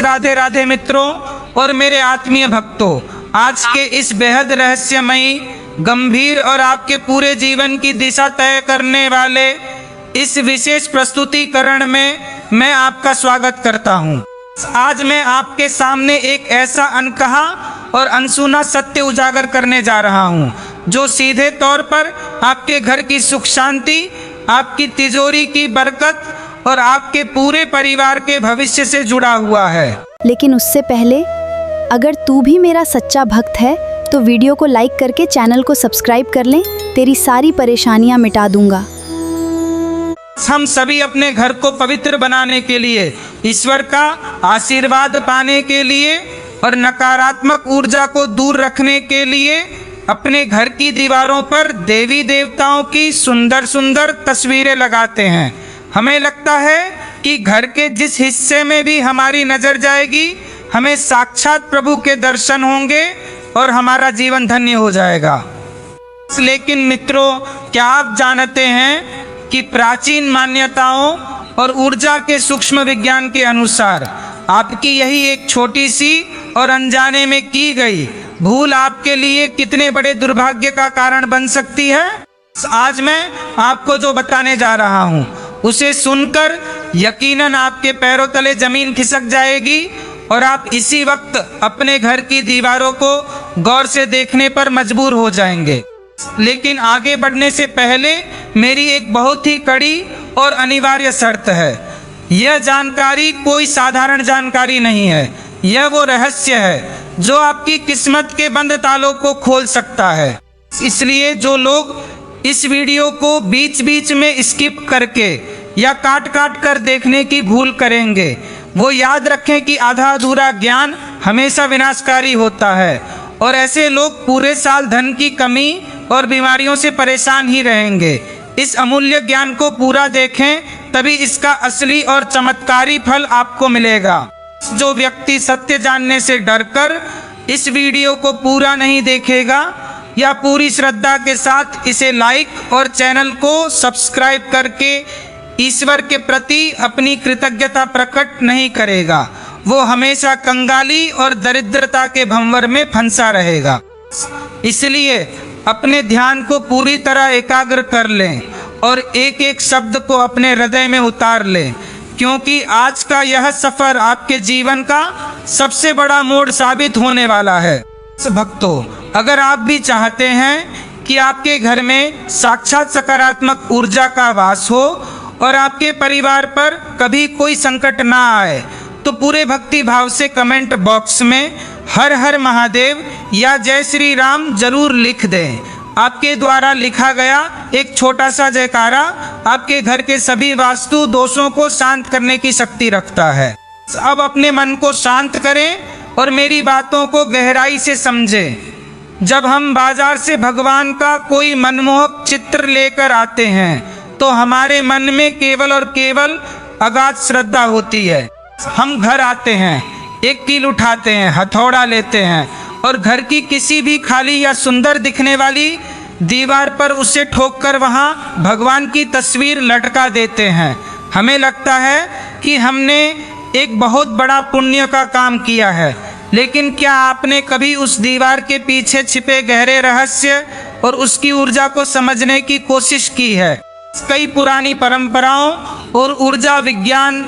राधे राधे मित्रों और मेरे आत्मीय भक्तों, आज के इस बेहद रहस्यमयी, गंभीर और आपके पूरे जीवन की दिशा तय करने वाले इस विशेष प्रस्तुतिकरण में मैं आपका स्वागत करता हूं। आज मैं आपके सामने एक ऐसा अनकहा और अनसुना सत्य उजागर करने जा रहा हूं, जो सीधे तौर पर आपके घर की सुख शांति, आपकी तिजोरी की बरकत और आपके पूरे परिवार के भविष्य से जुड़ा हुआ है। लेकिन उससे पहले, अगर तू भी मेरा सच्चा भक्त है तो वीडियो को लाइक करके चैनल को सब्सक्राइब कर लें। तेरी सारी परेशानियां मिटा दूंगा। हम सभी अपने घर को पवित्र बनाने के लिए, ईश्वर का आशीर्वाद पाने के लिए और नकारात्मक ऊर्जा को दूर रखने के लिए अपने घर की दीवारों पर देवी देवताओं की सुंदर सुंदर तस्वीरें लगाते हैं। हमें लगता है कि घर के जिस हिस्से में भी हमारी नजर जाएगी, हमें साक्षात प्रभु के दर्शन होंगे और हमारा जीवन धन्य हो जाएगा। लेकिन मित्रों, क्या आप जानते हैं कि प्राचीन मान्यताओं और ऊर्जा के सूक्ष्म विज्ञान के अनुसार आपकी यही एक छोटी सी और अनजाने में की गई भूल आपके लिए कितने बड़े दुर्भाग्य का कारण बन सकती है? आज मैं आपको जो बताने जा रहा हूँ, उसे सुनकर यकीनन आपके पैरों तले जमीन खिसक जाएगी और आप इसी वक्त अपने घर की दीवारों को गौर से देखने पर मजबूर हो जाएंगे। लेकिन आगे बढ़ने से पहले मेरी एक बहुत ही कड़ी और अनिवार्य शर्त है। यह जानकारी कोई साधारण जानकारी नहीं है, यह वो रहस्य है जो आपकी किस्मत के बंद तालों को खोल सकता है। इसलिए जो लोग इस वीडियो को बीच बीच में स्किप करके या काट काट कर देखने की भूल करेंगे, वो याद रखें कि आधा अधूरा ज्ञान हमेशा विनाशकारी होता है और ऐसे लोग पूरे साल धन की कमी और बीमारियों से परेशान ही रहेंगे। इस अमूल्य ज्ञान को पूरा देखें, तभी इसका असली और चमत्कारी फल आपको मिलेगा। जो व्यक्ति सत्य जानने से डरकर इस वीडियो को पूरा नहीं देखेगा या पूरी श्रद्धा के साथ इसे लाइक और चैनल को सब्सक्राइब करके ईश्वर के प्रति अपनी कृतज्ञता प्रकट नहीं करेगा, वो हमेशा कंगाली और दरिद्रता के भंवर में फंसा रहेगा। इसलिए अपने ध्यान को पूरी तरह एकाग्र कर लें और एक एक शब्द को अपने हृदय में उतार लें, क्योंकि आज का यह सफर आपके जीवन का सबसे बड़ा मोड़ साबित होने वाला है। भक्तों, अगर आप भी चाहते हैं कि आपके घर में साक्षात सकारात्मक ऊर्जा का वास हो और आपके परिवार पर कभी कोई संकट ना आए, तो पूरे भक्ति भाव से कमेंट बॉक्स में हर हर महादेव या जय श्री राम जरूर लिख दें। आपके द्वारा लिखा गया एक छोटा सा जयकारा आपके घर के सभी वास्तु दोषों को शांत करने की शक्ति रखता है। अब अपने मन को शांत करें और मेरी बातों को गहराई से समझें। जब हम बाजार से भगवान का कोई मनमोहक चित्र लेकर आते हैं, तो हमारे मन में केवल और केवल अगाध श्रद्धा होती है। हम घर आते हैं, एक कील उठाते हैं, हथौड़ा लेते हैं और घर की किसी भी खाली या सुंदर दिखने वाली दीवार पर उसे ठोककर वहाँ भगवान की तस्वीर लटका देते हैं। हमें लगता है कि हमने एक बहुत बड़ा पुण्य का काम किया है, लेकिन क्या आपने कभी उस दीवार के पीछे छिपे गहरे रहस्य और उसकी ऊर्जा को समझने की कोशिश की है? कई पुरानी परंपराओं और ऊर्जा विज्ञान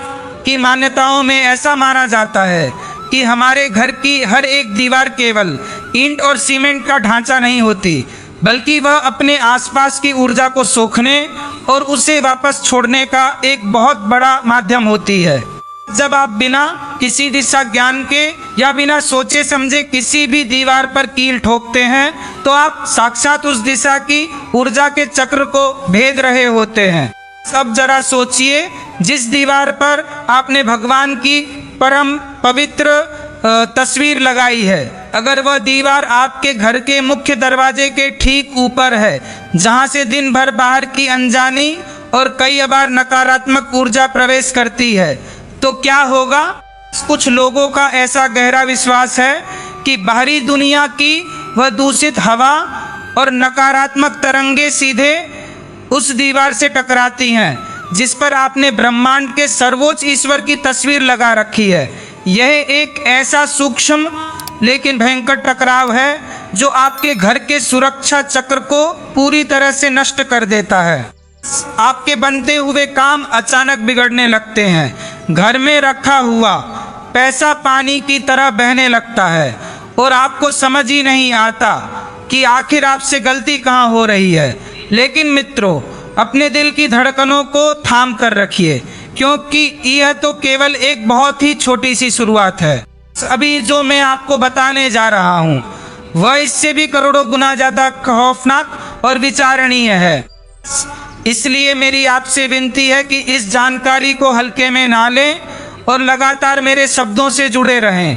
की मान्यताओं में ऐसा माना जाता है कि हमारे घर की हर एक दीवार केवल ईंट और सीमेंट का ढांचा नहीं होती, बल्कि वह अपने आसपास की ऊर्जा को सोखने और उसे वापस छोड़ने का एक बहुत बड़ा माध्यम होती है। जब आप बिना किसी दिशा ज्ञान के या बिना सोचे समझे किसी भी दीवार पर कील ठोकते हैं, तो आप साक्षात उस दिशा की ऊर्जा के चक्र को भेद रहे होते हैं। अब जरा सोचिए, जिस दीवार पर आपने भगवान की परम पवित्र तस्वीर लगाई है, अगर वह दीवार आपके घर के मुख्य दरवाजे के ठीक ऊपर है, जहां से दिन भर बाहर की अनजानी और कई बार नकारात्मक ऊर्जा प्रवेश करती है, तो क्या होगा? कुछ लोगों का ऐसा गहरा विश्वास है कि बाहरी दुनिया की वह दूषित हवा और नकारात्मक तरंगे सीधे उस दीवार से टकराती हैं जिस पर आपने ब्रह्मांड के सर्वोच्च ईश्वर की तस्वीर लगा रखी है। यह एक ऐसा सूक्ष्म लेकिन भयंकर टकराव है जो आपके घर के सुरक्षा चक्र को पूरी तरह से नष्ट कर देता है। आपके बनते हुए काम अचानक बिगड़ने लगते हैं। घर में रखा हुआ पैसा पानी की तरह बहने लगता है और आपको समझ ही नहीं आता कि आखिर आपसे गलती कहाँ हो रही है। लेकिन मित्रों, अपने दिल की धड़कनों को थाम कर रखिए, क्योंकि यह तो केवल एक बहुत ही छोटी सी शुरुआत है। अभी जो मैं आपको बताने जा रहा हूँ वह इससे भी करोड़ों गुना ज़्यादा खौफनाक और विचारणीय है। इसलिए मेरी आपसे विनती है कि इस जानकारी को हल्के में ना लें और लगातार मेरे शब्दों से जुड़े रहें,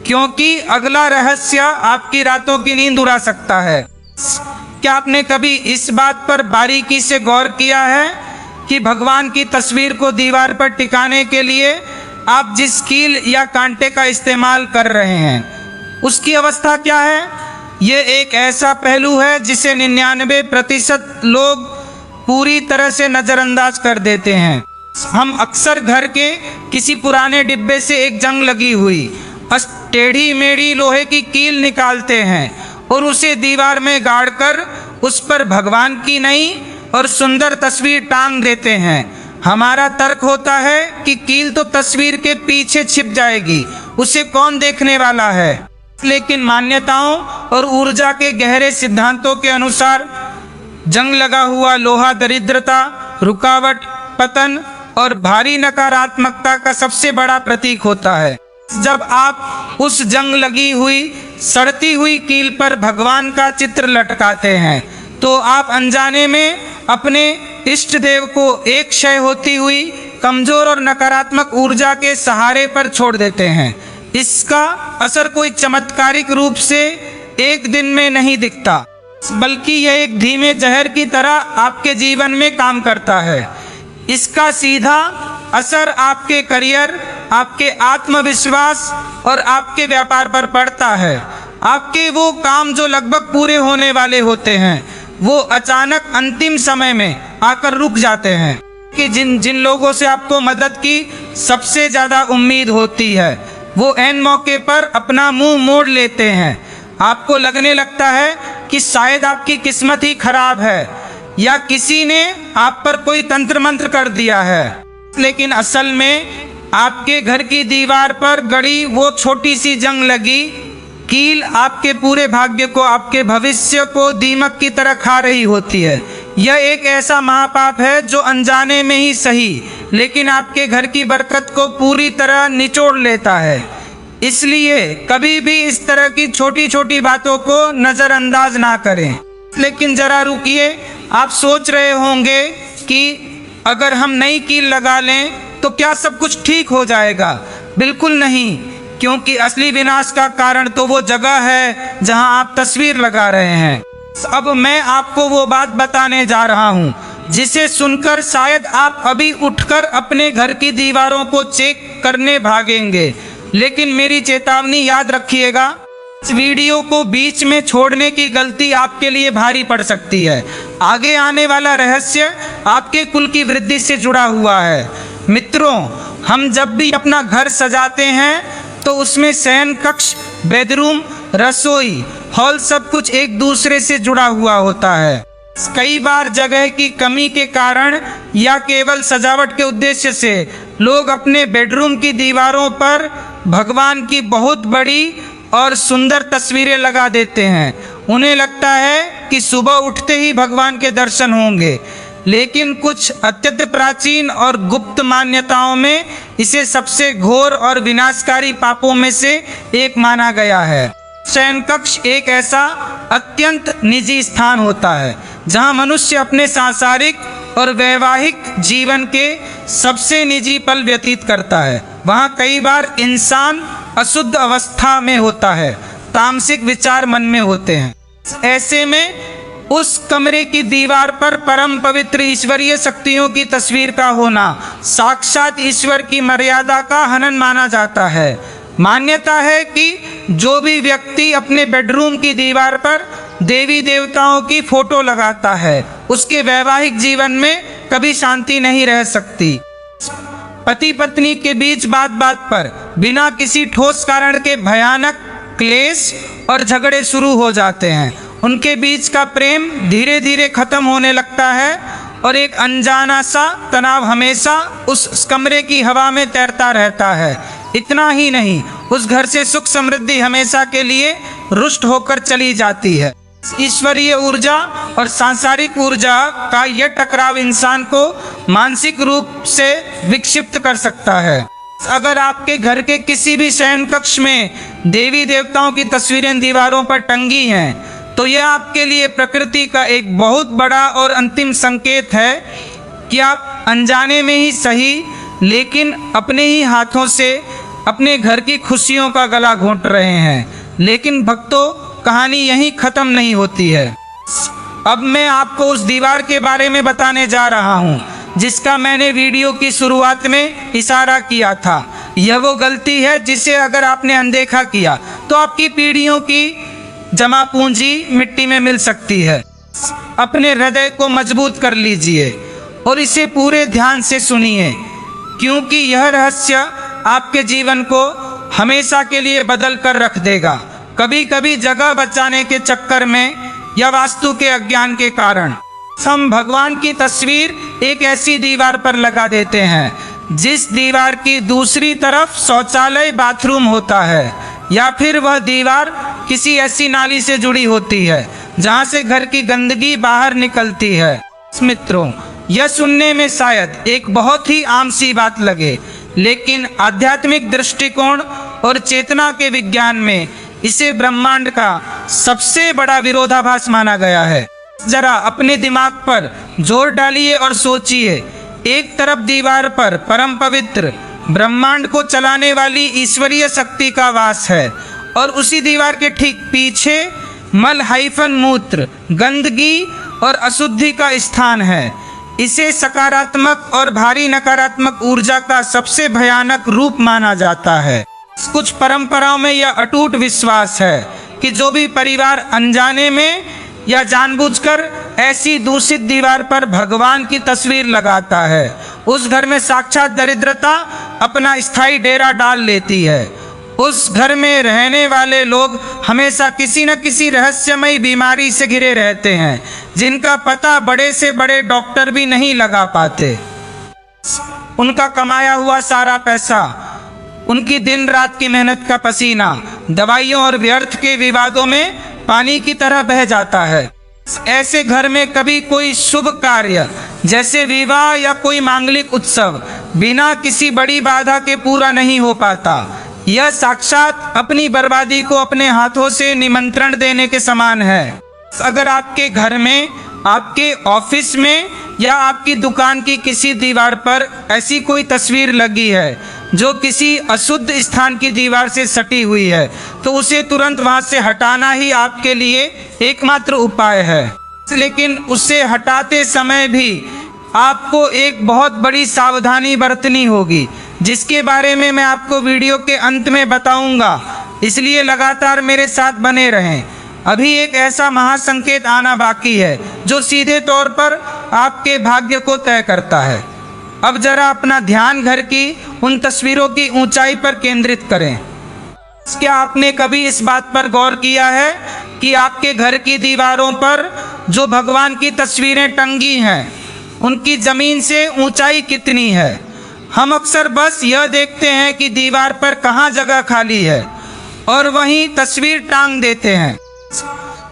क्योंकि अगला रहस्य आपकी रातों की नींद उड़ा सकता है। क्या आपने कभी इस बात पर बारीकी से गौर किया है कि भगवान की तस्वीर को दीवार पर टिकाने के लिए आप जिस कील या कांटे का इस्तेमाल कर रहे हैं उसकी अवस्था क्या है? ये एक ऐसा पहलू है जिसे 99% लोग पूरी तरह से नज़रअंदाज कर देते हैं। हम अक्सर घर के किसी पुराने डिब्बे से एक जंग लगी हुई टेढ़ी मेढ़ी लोहे की कील निकालते हैं और उसे दीवार में गाड़कर उस पर भगवान की नई और सुंदर तस्वीर टांग देते हैं। हमारा तर्क होता है कि कील तो तस्वीर के पीछे छिप जाएगी, उसे कौन देखने वाला है। लेकिन मान्यताओं और ऊर्जा के गहरे सिद्धांतों के अनुसार जंग लगा हुआ लोहा दरिद्रता, रुकावट, पतन और भारी नकारात्मकता का सबसे बड़ा प्रतीक होता है। जब आप उस जंग लगी हुई सड़ती हुई कील पर भगवान का चित्र लटकाते हैं तो आप अनजाने में अपने इष्ट देव को एक क्षय होती हुई कमजोर और नकारात्मक ऊर्जा के सहारे पर छोड़ देते हैं। इसका असर कोई चमत्कारिक रूप से एक दिन में नहीं दिखता, बल्कि यह एक धीमे जहर की तरह आपके जीवन में काम करता है। इसका सीधा असर आपके करियर, आपके आत्मविश्वास और आपके व्यापार पर पड़ता है। आपके वो काम जो लगभग पूरे होने वाले होते हैं वो अचानक अंतिम समय में आकर रुक जाते हैं। कि जिन लोगों से आपको मदद की सबसे ज़्यादा उम्मीद होती है वो ऐन मौके पर अपना मुंह मोड़ लेते हैं। आपको लगने लगता है कि शायद आपकी किस्मत ही खराब है या किसी ने आप पर कोई तंत्र मंत्र कर दिया है। लेकिन असल में आपके घर की दीवार पर गड़ी वो छोटी सी जंग लगी कील आपके पूरे भाग्य को, आपके भविष्य को दीमक की तरह खा रही होती है। यह एक ऐसा महापाप है जो अनजाने में ही सही लेकिन आपके घर की बरकत को पूरी तरह निचोड़ लेता है। इसलिए कभी भी इस तरह की छोटी छोटी बातों को नज़रअंदाज ना करें। लेकिन जरा रुकिए, आप सोच रहे होंगे कि अगर हम नई कील लगा लें तो क्या सब कुछ ठीक हो जाएगा? बिल्कुल नहीं, क्योंकि असली विनाश का कारण तो वो जगह है जहां आप तस्वीर लगा रहे हैं। अब मैं आपको वो बात बताने जा रहा हूं जिसे सुनकर शायद आप अभी उठकर अपने घर की दीवारों को चेक करने भागेंगे। लेकिन मेरी चेतावनी याद रखिएगा, इस वीडियो को बीच में छोड़ने की गलती आपके लिए भारी पड़ सकती है। आगे आने वाला रहस्य आपके कुल की वृद्धि से जुड़ा हुआ है। मित्रों, हम जब भी अपना घर सजाते हैं तो उसमें शयन कक्ष, बेडरूम, रसोई, हॉल सब कुछ एक दूसरे से जुड़ा हुआ होता है। कई बार जगह की कमी के कारण या केवल सजावट के उद्देश्य से लोग अपने बेडरूम की दीवारों पर भगवान की बहुत बड़ी और सुंदर तस्वीरें लगा देते हैं। उन्हें लगता है कि सुबह उठते ही भगवान के दर्शन होंगे, लेकिन कुछ अत्यंत प्राचीन और गुप्त मान्यताओं में इसे सबसे घोर और विनाशकारी पापों में से एक माना गया है। शयन कक्ष एक ऐसा अत्यंत निजी स्थान होता है जहां मनुष्य अपने सांसारिक और वैवाहिक जीवन के सबसे निजी पल व्यतीत करता है। वहां कई बार इंसान अशुद्ध अवस्था में होता है, तामसिक विचार मन में होते हैं। ऐसे में उस कमरे की दीवार पर परम पवित्र ईश्वरीय शक्तियों की तस्वीर का होना साक्षात ईश्वर की मर्यादा का हनन माना जाता है। मान्यता है कि जो भी व्यक्ति अपने बेडरूम की दीवार पर देवी देवताओं की फोटो लगाता है उसके वैवाहिक जीवन में कभी शांति नहीं रह सकती। पति पत्नी के बीच बात बात पर बिना किसी ठोस कारण के भयानक क्लेश और झगड़े शुरू हो जाते हैं। उनके बीच का प्रेम धीरे धीरे खत्म होने लगता है और एक अनजाना सा तनाव हमेशा उस कमरे की हवा में तैरता रहता है। इतना ही नहीं, उस घर से सुख समृद्धि हमेशा के लिए रुष्ट होकर चली जाती है। ईश्वरीय ऊर्जा और सांसारिक ऊर्जा का यह टकराव इंसान को मानसिक रूप से विक्षिप्त कर सकता है। अगर आपके घर के किसी भी शयन कक्ष में देवी देवताओं की तस्वीरें दीवारों पर टंगी हैं, तो यह आपके लिए प्रकृति का एक बहुत बड़ा और अंतिम संकेत है कि आप अनजाने में ही सही, लेकिन अपने ही हाथों से अपने घर की खुशियों का गला घोंट रहे हैं। लेकिन भक्तों, कहानी यहीं खत्म नहीं होती है। अब मैं आपको उस दीवार के बारे में बताने जा रहा हूँ जिसका मैंने वीडियो की शुरुआत में इशारा किया था। यह वो गलती है जिसे अगर आपने अनदेखा किया तो आपकी पीढ़ियों की जमा पूंजी मिट्टी में मिल सकती है। अपने हृदय को मजबूत कर लीजिए और इसे पूरे ध्यान से सुनिए, क्योंकि यह रहस्य आपके जीवन को हमेशा के लिए बदल कर रख देगा। कभी कभी जगह बचाने के चक्कर में या वास्तु के अज्ञान के कारण हम भगवान की तस्वीर एक ऐसी दीवार पर लगा देते हैं जिस दीवार की दूसरी तरफ शौचालय बाथरूम होता है, या फिर वह दीवार किसी ऐसी नाली से जुड़ी होती है जहां से घर की गंदगी बाहर निकलती है। मित्रों, यह सुनने में शायद एक बहुत ही आम सी बात लगे, लेकिन आध्यात्मिक दृष्टिकोण और चेतना के विज्ञान में इसे ब्रह्मांड का सबसे बड़ा विरोधाभास माना गया है। जरा अपने दिमाग पर जोर डालिए और सोचिए, एक तरफ दीवार पर परम पवित्र ब्रह्मांड को चलाने वाली ईश्वरीय शक्ति का वास है और उसी दीवार के ठीक पीछे मल हाइफन मूत्र, गंदगी और अशुद्धि का स्थान है। इसे सकारात्मक और भारी नकारात्मक ऊर्जा का सबसे भयानक रूप माना जाता है। कुछ परंपराओं में यह अटूट विश्वास है कि जो भी परिवार अनजाने में या जानबूझकर ऐसी दूषित दीवार पर भगवान की तस्वीर लगाता है, उस घर में साक्षात दरिद्रता अपना स्थायी डेरा डाल लेती है। उस घर में रहने वाले लोग हमेशा किसी न किसी रहस्यमयी बीमारी से घिरे रहते हैं, जिनका पता बड़े से बड़े डॉक्टर भी नहीं लगा पाते। उनका कमाया हुआ सारा पैसा, उनकी दिन रात की मेहनत का पसीना दवाइयों और व्यर्थ के विवादों में पानी की तरह बह जाता है। ऐसे घर में कभी कोई शुभ कार्य जैसे विवाह या कोई मांगलिक उत्सव बिना किसी बड़ी बाधा के पूरा नहीं हो पाता। यह साक्षात अपनी बर्बादी को अपने हाथों से निमंत्रण देने के समान है। अगर आपके घर में, आपके ऑफिस में या आपकी दुकान की किसी दीवार पर ऐसी कोई तस्वीर लगी है जो किसी अशुद्ध स्थान की दीवार से सटी हुई है, तो उसे तुरंत वहां से हटाना ही आपके लिए एकमात्र उपाय है। लेकिन उसे हटाते समय भी आपको एक बहुत बड़ी सावधानी बरतनी होगी, जिसके बारे में मैं आपको वीडियो के अंत में बताऊंगा, इसलिए लगातार मेरे साथ बने रहें। अभी एक ऐसा महासंकेत आना बाकी है जो सीधे तौर पर आपके भाग्य को तय करता है। अब जरा अपना ध्यान घर की उन तस्वीरों की ऊंचाई पर केंद्रित करें। क्या आपने कभी इस बात पर गौर किया है कि आपके घर की दीवारों पर जो भगवान की तस्वीरें टंगी हैं, उनकी जमीन से ऊंचाई कितनी है? हम अक्सर बस यह देखते हैं कि दीवार पर कहाँ जगह खाली है और वहीं तस्वीर टांग देते हैं।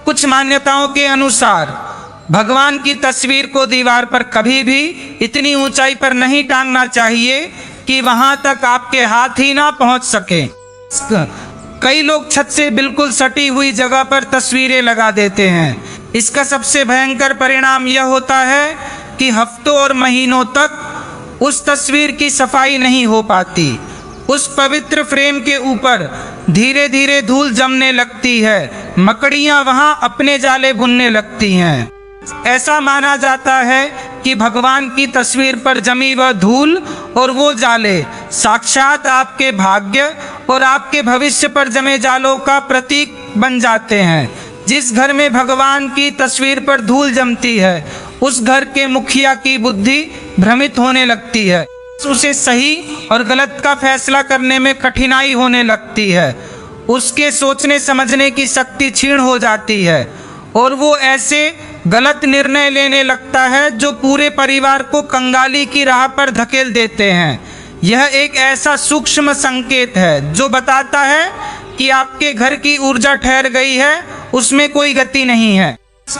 कुछ मान्यताओं के अनुसार भगवान की तस्वीर को दीवार पर कभी भी इतनी ऊंचाई पर नहीं टांगना चाहिए कि वहां तक आपके हाथ ही ना पहुंच सके। कई लोग छत से बिल्कुल सटी हुई जगह पर तस्वीरें लगा देते हैं। इसका सबसे भयंकर परिणाम यह होता है कि हफ्तों और महीनों तक उस तस्वीर की सफाई नहीं हो पाती। उस पवित्र फ्रेम के ऊपर धीरे धीरे धूल जमने लगती है, मकड़ियां वहां अपने जाले बुनने लगती हैं। ऐसा माना जाता है कि भगवान की तस्वीर पर जमी वह धूल और वो जाले साक्षात आपके भाग्य और आपके भविष्य पर जमे जालों का प्रतीक बन जाते हैं। जिस घर में भगवान की तस्वीर पर धूल जमती है, उस घर के मुखिया की बुद्धि भ्रमित होने लगती है। उसे सही और गलत का फैसला करने में कठिनाई होने लगती है। उसके सोचने समझने की शक्ति क्षीण हो जाती है और वो ऐसे गलत निर्णय लेने लगता है जो पूरे परिवार को कंगाली की राह पर धकेल देते हैं। यह एक ऐसा सूक्ष्म संकेत है जो बताता है कि आपके घर की ऊर्जा ठहर गई है, उसमें कोई गति नहीं है।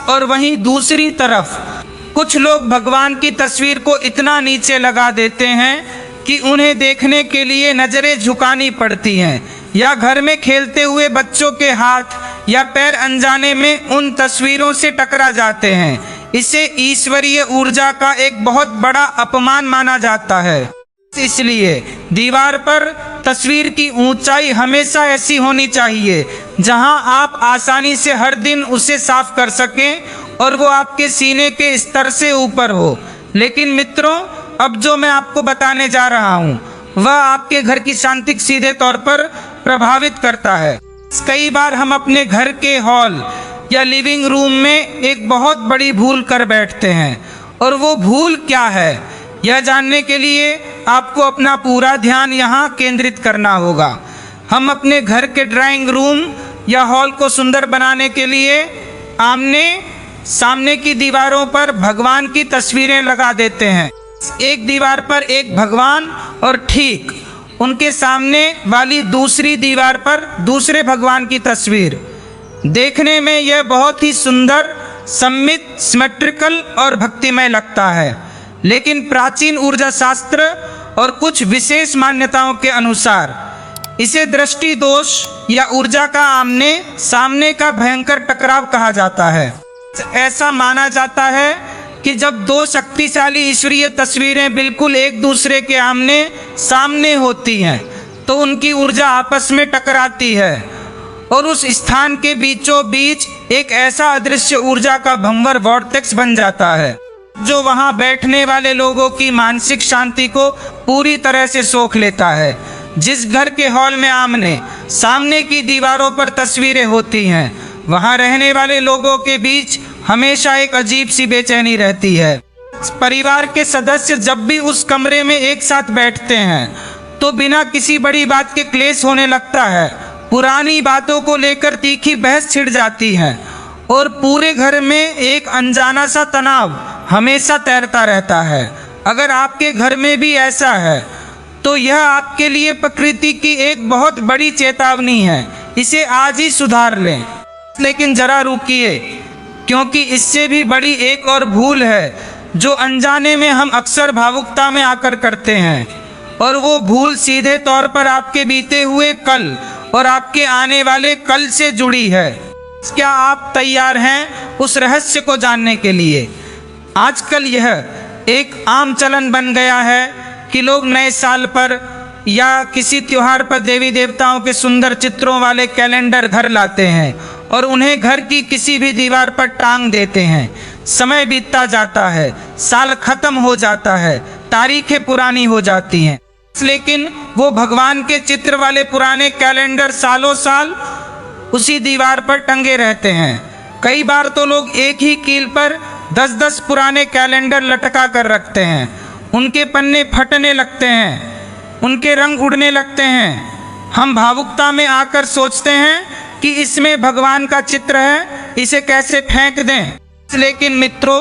और वहीं दूसरी तरफ कुछ लोग भगवान की तस्वीर को इतना नीचे लगा देते हैं कि उन्हें देखने के लिए नजरें झुकानी पड़ती हैं, या घर में खेलते हुए बच्चों के हाथ या पैर अनजाने में उन तस्वीरों से टकरा जाते हैं। इसे ईश्वरीय ऊर्जा का एक बहुत बड़ा अपमान माना जाता है। इसलिए दीवार पर तस्वीर की ऊंचाई हमेशा ऐसी होनी चाहिए जहां आप आसानी से हर दिन उसे साफ कर सकें और वो आपके सीने के स्तर से ऊपर हो। लेकिन मित्रों, अब जो मैं आपको बताने जा रहा हूँ वह आपके घर की शांति को सीधे तौर पर प्रभावित करता है। कई बार हम अपने घर के हॉल या लिविंग रूम में एक बहुत बड़ी भूल कर बैठते हैं, और वो भूल क्या है यह जानने के लिए आपको अपना पूरा ध्यान यहाँ केंद्रित करना होगा। हम अपने घर के ड्राइंग रूम या हॉल को सुंदर बनाने के लिए आमने सामने की दीवारों पर भगवान की तस्वीरें लगा देते हैं। एक दीवार पर एक भगवान और ठीक उनके सामने वाली दूसरी दीवार पर दूसरे भगवान की तस्वीर। देखने में यह बहुत ही सुंदर, सम्मित, सिमेट्रिकल और भक्तिमय लगता है। लेकिन प्राचीन ऊर्जा शास्त्र और कुछ विशेष मान्यताओं के अनुसार इसे दृष्टि दोष या ऊर्जा का आमने सामने का भयंकर टकराव कहा जाता है। ऐसा माना जाता है कि जब दो शक्तिशाली ईश्वरीय तस्वीरें बिल्कुल एक दूसरे के आमने सामने होती हैं तो उनकी ऊर्जा आपस में टकराती है और उस स्थान के बीचों बीच एक ऐसा अदृश्य ऊर्जा का भंवर वॉर्टेक्स बन जाता है जो वहां बैठने वाले लोगों की मानसिक शांति को पूरी तरह से सोख लेता है। जिस घर के हॉल में आमने सामने की दीवारों पर तस्वीरें होती हैं वहां रहने वाले लोगों के बीच हमेशा एक अजीब सी बेचैनी रहती है। परिवार के सदस्य जब भी उस कमरे में एक साथ बैठते हैं तो बिना किसी बड़ी बात के क्लेश होने लगता है। पुरानी बातों को लेकर तीखी बहस छिड़ जाती है और पूरे घर में एक अनजाना सा तनाव हमेशा तैरता रहता है। अगर आपके घर में भी ऐसा है तो यह आपके लिए प्रकृति की एक बहुत बड़ी चेतावनी है। इसे आज ही सुधार लें। लेकिन जरा रुकिए, क्योंकि इससे भी बड़ी एक और भूल है जो अनजाने में हम अक्सर भावुकता में आकर करते हैं, और वो भूल सीधे तौर पर आपके बीते हुए कल और आपके आने वाले कल से जुड़ी है। क्या आप तैयार हैं उस रहस्य को जानने के लिए? आजकल यह एक आम चलन बन गया है कि लोग नए साल पर या किसी त्योहार पर देवी देवताओं के सुंदर चित्रों वाले कैलेंडर घर लाते हैं और उन्हें घर की किसी भी दीवार पर टांग देते हैं। समय बीतता जाता है, साल खत्म हो जाता है, तारीखें पुरानी हो जाती हैं, लेकिन वो भगवान के चित्र वाले पुराने कैलेंडर सालों साल उसी दीवार पर टंगे रहते हैं। कई बार तो लोग एक ही कील पर 10-10 पुराने कैलेंडर लटका कर रखते हैं। उनके पन्ने फटने लगते हैं, उनके रंग उड़ने लगते हैं। हम भावुकता में आकर सोचते हैं कि इसमें भगवान का चित्र है, इसे कैसे फेंक दें। लेकिन मित्रों,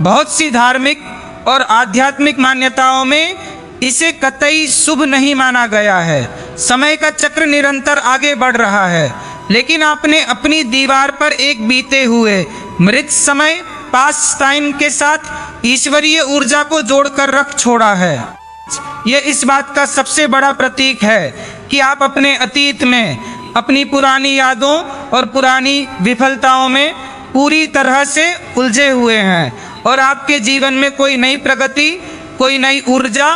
बहुत सी धार्मिक और आध्यात्मिक मान्यताओं में इसे कतई शुभ नहीं माना गया है। समय का चक्र निरंतर आगे बढ़ रहा है, लेकिन आपने अपनी दीवार पर एक बीते हुए मृत समय पास्ट टाइम के साथ ईश्वरीय ऊर्जा को जोड़कर रख छोड़ा है। यह इस बात का सबसे बड़ा प्रतीक है कि आप अपने अतीत में अपनी पुरानी यादों और पुरानी विफलताओं में पूरी तरह से उलझे हुए हैं और आपके जीवन में कोई नई प्रगति, कोई नई ऊर्जा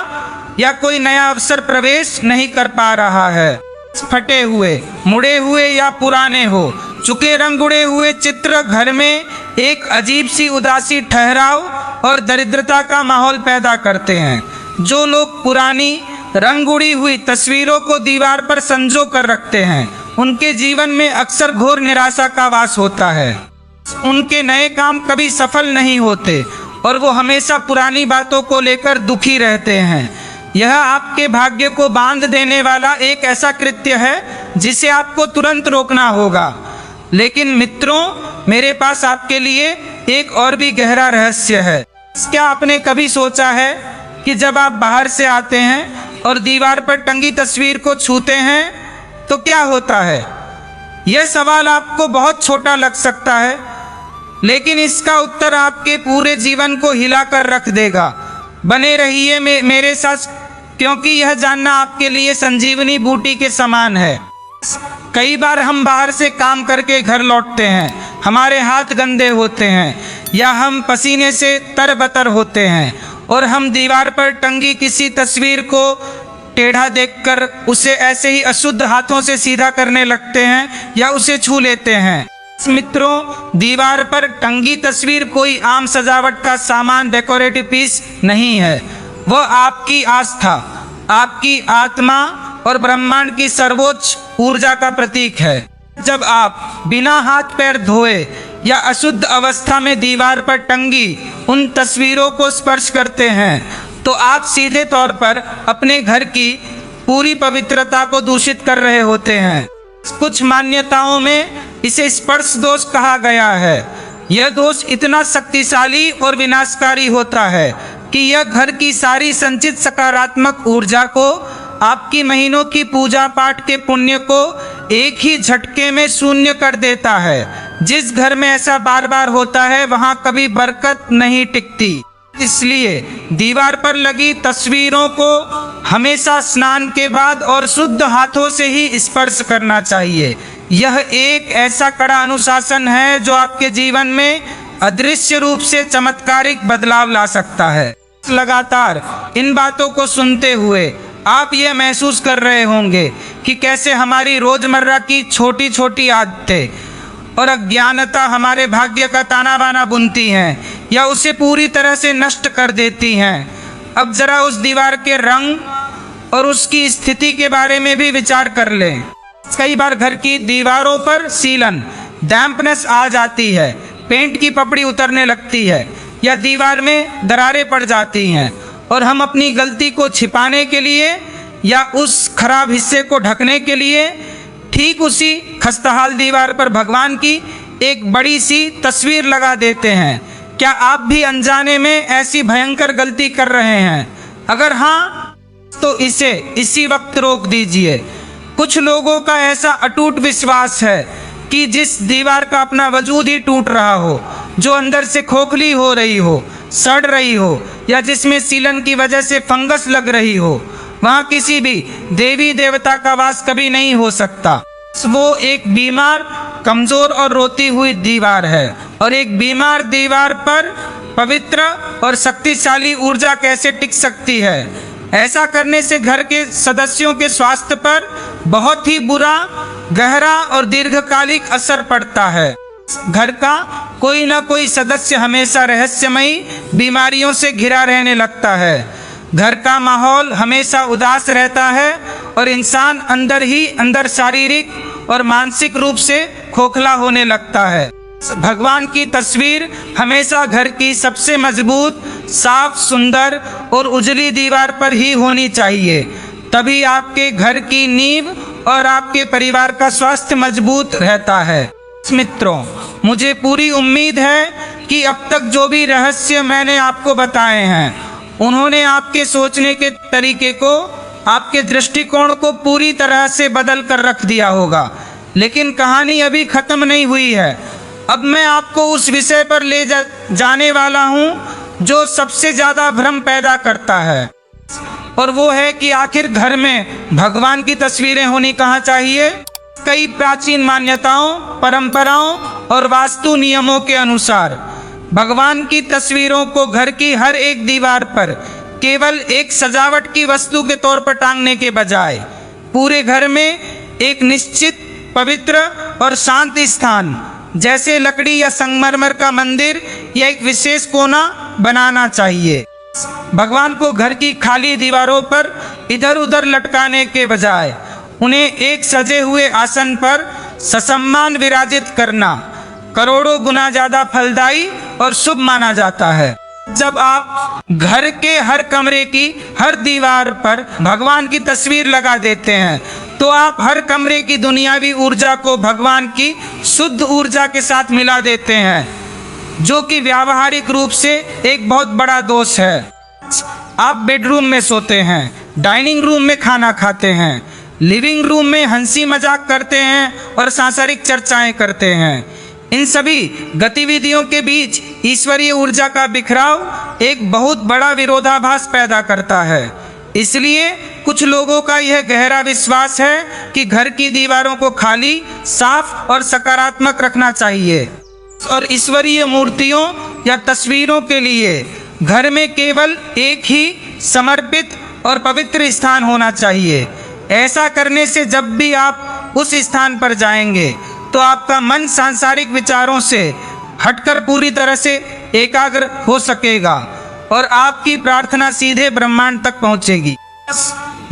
या कोई नया अवसर प्रवेश नहीं कर पा रहा है। फटे हुए, मुड़े हुए या पुराने हो चुके रंग उड़े हुए चित्र घर में एक अजीब सी उदासी, ठहराव और दरिद्रता का माहौल पैदा करते हैं। जो लोग पुरानी रंग उड़ी हुई तस्वीरों को दीवार पर संजो कर रखते हैं उनके जीवन में अक्सर घोर निराशा का वास होता है। उनके नए काम कभी सफल नहीं होते और वो हमेशा पुरानी बातों को लेकर दुखी रहते हैं। यह आपके भाग्य को बांध देने वाला एक ऐसा कृत्य है जिसे आपको तुरंत रोकना होगा। लेकिन मित्रों, मेरे पास आपके लिए एक और भी गहरा रहस्य है। क्या आपने कभी सोचा है कि जब आप बाहर से आते हैं और दीवार पर टंगी तस्वीर को छूते हैं तो क्या होता है? यह सवाल आपको बहुत छोटा लग सकता है, लेकिन इसका उत्तर आपके पूरे जीवन को हिलाकर रख देगा। बने रहिए मेरे साथ, क्योंकि यह जानना आपके लिए संजीवनी बूटी के समान है। कई बार हम बाहर से काम करके घर लौटते हैं, हमारे हाथ गंदे होते हैं या हम पसीने से तरबतर होते हैं और हम दीवार पर टंगी किसी तस्वीर को टेढ़ा देखकर उसे ऐसे ही अशुद्ध हाथों से सीधा करने लगते हैं या उसे छू लेते हैं। मित्रों, दीवार पर टंगी तस्वीर कोई आम सजावट का सामान, डेकोरेटिव पीस नहीं है। वह आपकी आस्था, आपकी आत्मा और ब्रह्मांड की सर्वोच्च ऊर्जा का प्रतीक है। जब आप बिना हाथ पैर धोए या अशुद्ध अवस्था में दीवार पर टंगी उन तस्वीरों को स्पर्श करते हैं तो आप सीधे तौर पर अपने घर की पूरी पवित्रता को दूषित कर रहे होते हैं। कुछ मान्यताओं में इसे स्पर्श दोष कहा गया है। यह दोष इतना शक्तिशाली और विनाशकारी होता है कि यह घर की सारी संचित सकारात्मक ऊर्जा को, आपकी महीनों की पूजा पाठ के पुण्य को एक ही झटके में शून्य कर देता है। जिस घर में ऐसा बार बार होता है वहां कभी बरकत नहीं टिकती। इसलिए दीवार पर लगी तस्वीरों को हमेशा स्नान के बाद और शुद्ध हाथों से ही स्पर्श करना चाहिए। यह एक ऐसा कड़ा अनुशासन है जो आपके जीवन में अदृश्य रूप से चमत्कारिक बदलाव ला सकता है। लगातार इन बातों को सुनते हुए आप यह महसूस कर रहे होंगे कि कैसे हमारी रोजमर्रा की छोटी छोटी आदतें और अज्ञानता हमारे भाग्य का ताना बाना बुनती हैं या उसे पूरी तरह से नष्ट कर देती हैं। अब जरा उस दीवार के रंग और उसकी स्थिति के बारे में भी विचार कर लें। कई बार घर की दीवारों पर सीलन, डैम्पनेस आ जाती है, पेंट की पपड़ी उतरने लगती है या दीवार में दरारें पड़ जाती हैं और हम अपनी गलती को छिपाने के लिए या उस खराब हिस्से को ढकने के लिए ठीक उसी खस्ताहाल दीवार पर भगवान की एक बड़ी सी तस्वीर लगा देते हैं। क्या आप भी अनजाने में ऐसी भयंकर गलती कर रहे हैं? अगर हाँ, तो इसे इसी वक्त रोक दीजिए। कुछ लोगों का ऐसा अटूट विश्वास है कि जिस दीवार का अपना वजूद ही टूट रहा हो, जो अंदर से खोखली हो रही हो, सड़ रही हो या जिसमें सीलन की वजह से फंगस लग रही हो, वहाँ किसी भी देवी देवता का वास कभी नहीं हो सकता। वो एक बीमार, कमजोर और रोती हुई दीवार है। और एक बीमार दीवार पर पवित्र और शक्तिशाली ऊर्जा कैसे टिक सकती है? ऐसा करने से घर के सदस्यों के स्वास्थ्य पर बहुत ही बुरा, गहरा और दीर्घकालिक असर पड़ता है। घर का कोई ना कोई सदस्य हमेशा रहस्यमयी बीमारियों से घिरा रहने लगता है। घर का माहौल हमेशा उदास रहता है और इंसान अंदर ही अंदर शारीरिक और मानसिक रूप से खोखला होने लगता है। भगवान की तस्वीर हमेशा घर की सबसे मजबूत, साफ, सुंदर और उजली दीवार पर ही होनी चाहिए। तभी आपके घर की नींव और आपके परिवार का स्वास्थ्य मजबूत रहता है। मित्रों, मुझे पूरी उम्मीद है कि अब तक जो भी रहस्य मैंने आपको बताए हैं उन्होंने आपके सोचने के तरीके को, आपके दृष्टिकोण को पूरी तरह से बदल कर रख दिया होगा। लेकिन कहानी अभी खत्म नहीं हुई है। अब मैं आपको उस विषय पर ले जाने वाला हूँ जो सबसे ज़्यादा भ्रम पैदा करता है, और वो है कि आखिर घर में भगवान की तस्वीरें होनी कहाँ चाहिए। कई प्राचीन मान्यताओं, परंपराओं और वास्तु नियमों के अनुसार भगवान की तस्वीरों को घर की हर एक दीवार पर केवल एक सजावट की वस्तु के तौर पर टांगने के बजाय पूरे घर में एक निश्चित पवित्र और शांत स्थान, जैसे लकड़ी या संगमरमर का मंदिर या एक विशेष कोना बनाना चाहिए। भगवान को घर की खाली दीवारों पर इधर उधर लटकाने के बजाय उन्हें एक सजे हुए आसन पर ससम्मान विराजित करना करोड़ों गुना ज्यादा फलदायी और शुभ माना जाता है। जब आप घर के हर कमरे की हर दीवार पर भगवान की तस्वीर लगा देते हैं तो आप हर कमरे की दुनियावी ऊर्जा को भगवान की शुद्ध ऊर्जा के साथ मिला देते हैं, जो कि व्यावहारिक रूप से एक बहुत बड़ा दोष है। आप बेडरूम में सोते हैं, डाइनिंग रूम में खाना खाते हैं, लिविंग रूम में हंसी मजाक करते हैं और सांसारिक चर्चाएं करते हैं। इन सभी गतिविधियों के बीच ईश्वरीय ऊर्जा का बिखराव एक बहुत बड़ा विरोधाभास पैदा करता है। इसलिए कुछ लोगों का यह गहरा विश्वास है कि घर की दीवारों को खाली, साफ और सकारात्मक रखना चाहिए और ईश्वरीय मूर्तियों या तस्वीरों के लिए घर में केवल एक ही समर्पित और पवित्र स्थान होना चाहिए। ऐसा करने से जब भी आप उस स्थान पर जाएंगे तो आपका मन सांसारिक विचारों से हटकर पूरी तरह से एकाग्र हो सकेगा और आपकी प्रार्थना सीधे ब्रह्मांड तक पहुंचेगी।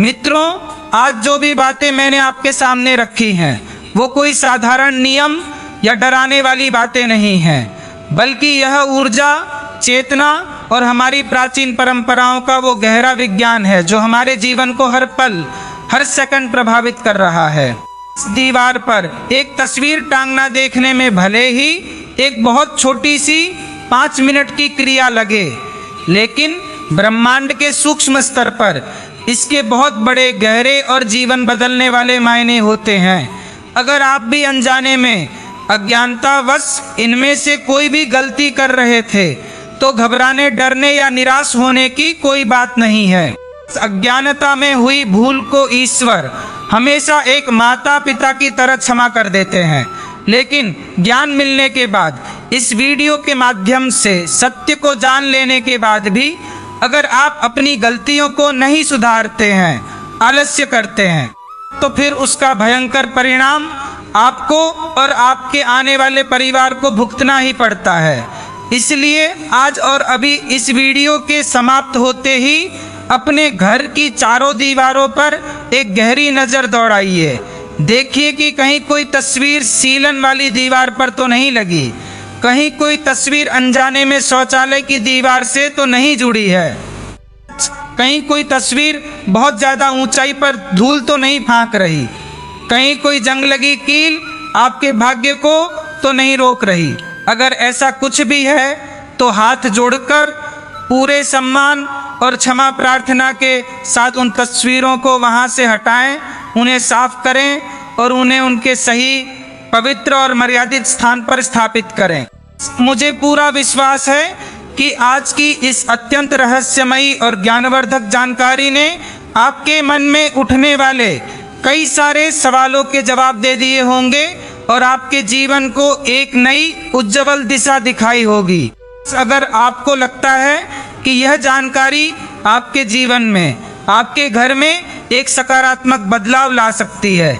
मित्रों, आज जो भी बातें मैंने आपके सामने रखी हैं वो कोई साधारण नियम या डराने वाली बातें नहीं हैं, बल्कि यह ऊर्जा, चेतना और हमारी प्राचीन परंपराओं का वो गहरा विज्ञान है जो हमारे जीवन को हर पल, हर सेकंड प्रभावित कर रहा है। इस दीवार पर एक तस्वीर टांगना देखने में भले ही एक बहुत छोटी सी 5 मिनट की क्रिया लगे, लेकिन ब्रह्मांड के सूक्ष्म स्तर पर इसके बहुत बड़े, गहरे और जीवन बदलने वाले मायने होते हैं। अगर आप भी अनजाने में, अज्ञानतावश इनमें से कोई भी गलती कर रहे थे तो घबराने, डरने या निराश होने की कोई बात नहीं है। अज्ञानता में हुई भूल को ईश्वर हमेशा एक माता पिता की तरह क्षमा कर देते हैं, लेकिन ज्ञान मिलने के बाद, इस वीडियो के माध्यम से सत्य को जान लेने के बाद भी अगर आप अपनी गलतियों को नहीं सुधारते हैं, आलस्य करते हैं, तो फिर उसका भयंकर परिणाम आपको और आपके आने वाले परिवार को भुगतना ही पड़ता है। इसलिए आज और अभी इस वीडियो के समाप्त होते ही अपने घर की चारों दीवारों पर एक गहरी नज़र दौड़ाइए। देखिए कि कहीं कोई तस्वीर सीलन वाली दीवार पर तो नहीं लगी, कहीं कोई तस्वीर अनजाने में शौचालय की दीवार से तो नहीं जुड़ी है, कहीं कोई तस्वीर बहुत ज़्यादा ऊंचाई पर धूल तो नहीं फांक रही, कहीं कोई जंग लगी कील आपके भाग्य को तो नहीं रोक रही। अगर ऐसा कुछ भी है तो हाथ जोड़कर पूरे सम्मान और क्षमा प्रार्थना के साथ उन तस्वीरों को वहाँ से हटाएं, उन्हें साफ करें और उन्हें उनके सही, पवित्र और मर्यादित स्थान पर स्थापित करें। मुझे पूरा विश्वास है कि आज की इस अत्यंत रहस्यमयी और ज्ञानवर्धक जानकारी ने आपके मन में उठने वाले कई सारे सवालों के जवाब दे दिए होंगे और आपके जीवन को एक नई उज्ज्वल दिशा दिखाई होगी। अगर आपको लगता है कि यह जानकारी आपके जीवन में, आपके घर में एक सकारात्मक बदलाव ला सकती है,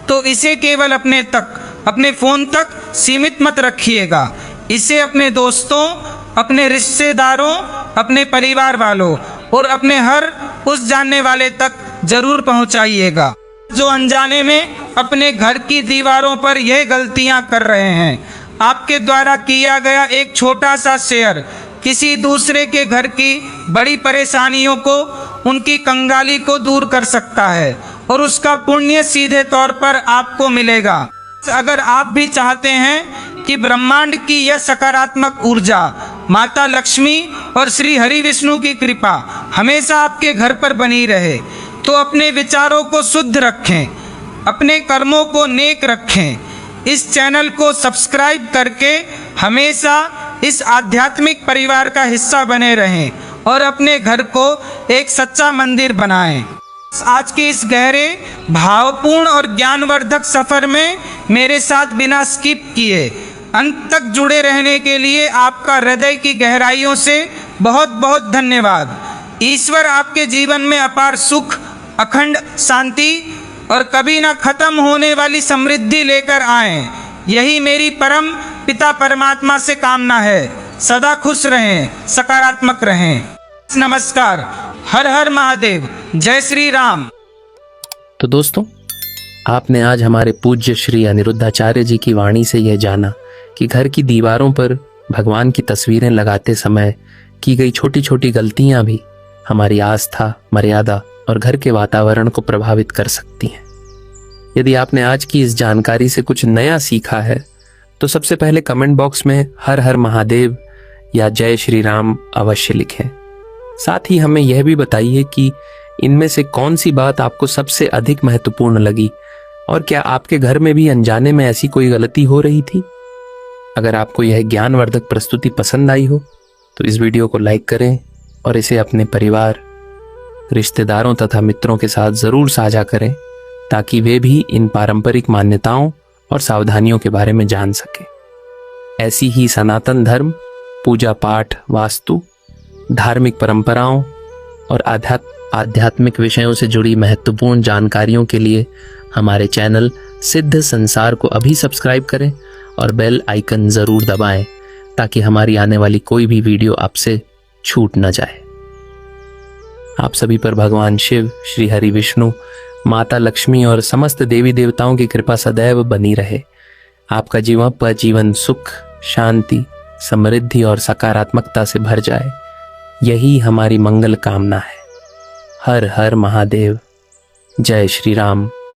तो इसे केवल अपने फ़ोन तक सीमित मत रखिएगा। इसे अपने दोस्तों, अपने रिश्तेदारों, अपने परिवार वालों और अपने हर उस जानने वाले तक जरूर पहुंचाइएगा जो अनजाने में अपने घर की दीवारों पर यह गलतियां कर रहे हैं। आपके द्वारा किया गया एक छोटा सा शेयर किसी दूसरे के घर की बड़ी परेशानियों को, उनकी कंगाली को दूर कर सकता है और उसका पुण्य सीधे तौर पर आपको मिलेगा। अगर आप भी चाहते हैं कि ब्रह्मांड की यह सकारात्मक ऊर्जा, माता लक्ष्मी और श्री हरि विष्णु की कृपा हमेशा आपके घर पर बनी रहे, तो अपने विचारों को शुद्ध रखें, अपने कर्मों को नेक रखें। इस चैनल को सब्सक्राइब करके हमेशा इस आध्यात्मिक परिवार का हिस्सा बने रहें और अपने घर को एक सच्चा मंदिर बनाएं। आज के इस गहरे, भावपूर्ण और ज्ञानवर्धक सफर में मेरे साथ बिना स्किप किए अंत तक जुड़े रहने के लिए आपका हृदय की गहराइयों से बहुत बहुत धन्यवाद। ईश्वर आपके जीवन में अपार सुख, अखंड शांति और कभी ना खत्म होने वाली समृद्धि लेकर आए, यही मेरी परम पिता परमात्मा से कामना है। सदा खुश रहें, सकारात्मक रहें। नमस्कार। हर हर महादेव। जय श्री राम। तो दोस्तों, आपने आज हमारे पूज्य श्री अनिरुद्धाचार्य जी की वाणी से यह जाना कि घर की दीवारों पर भगवान की तस्वीरें लगाते समय की गई छोटी छोटी गलतियां भी हमारी आस्था, मर्यादा और घर के वातावरण को प्रभावित कर सकती हैं। यदि आपने आज की इस जानकारी से कुछ नया सीखा है तो सबसे पहले कमेंट बॉक्स में हर हर महादेव या जय श्री राम अवश्य लिखें। साथ ही हमें यह भी बताइए कि इनमें से कौन सी बात आपको सबसे अधिक महत्वपूर्ण लगी और क्या आपके घर में भी अनजाने में ऐसी कोई गलती हो रही थी। अगर आपको यह ज्ञानवर्धक प्रस्तुति पसंद आई हो तो इस वीडियो को लाइक करें और इसे अपने परिवार, रिश्तेदारों तथा मित्रों के साथ जरूर साझा करें ताकि वे भी इन पारंपरिक मान्यताओं और सावधानियों के बारे में जान सकें। ऐसी ही सनातन धर्म, पूजा पाठ, वास्तु, धार्मिक परंपराओं और आध्यात्मिक विषयों से जुड़ी महत्वपूर्ण जानकारियों के लिए हमारे चैनल सिद्ध संसार को अभी सब्सक्राइब करें और बेल आइकन जरूर दबाएं ताकि हमारी आने वाली कोई भी वीडियो आपसे छूट न जाए। आप सभी पर भगवान शिव, श्री हरि विष्णु, माता लक्ष्मी और समस्त देवी देवताओं की कृपा सदैव बनी रहे। आपका जीवन सुख, शांति, समृद्धि और सकारात्मकता से भर जाए, यही हमारी मंगल कामना है। हर हर महादेव। जय श्री राम।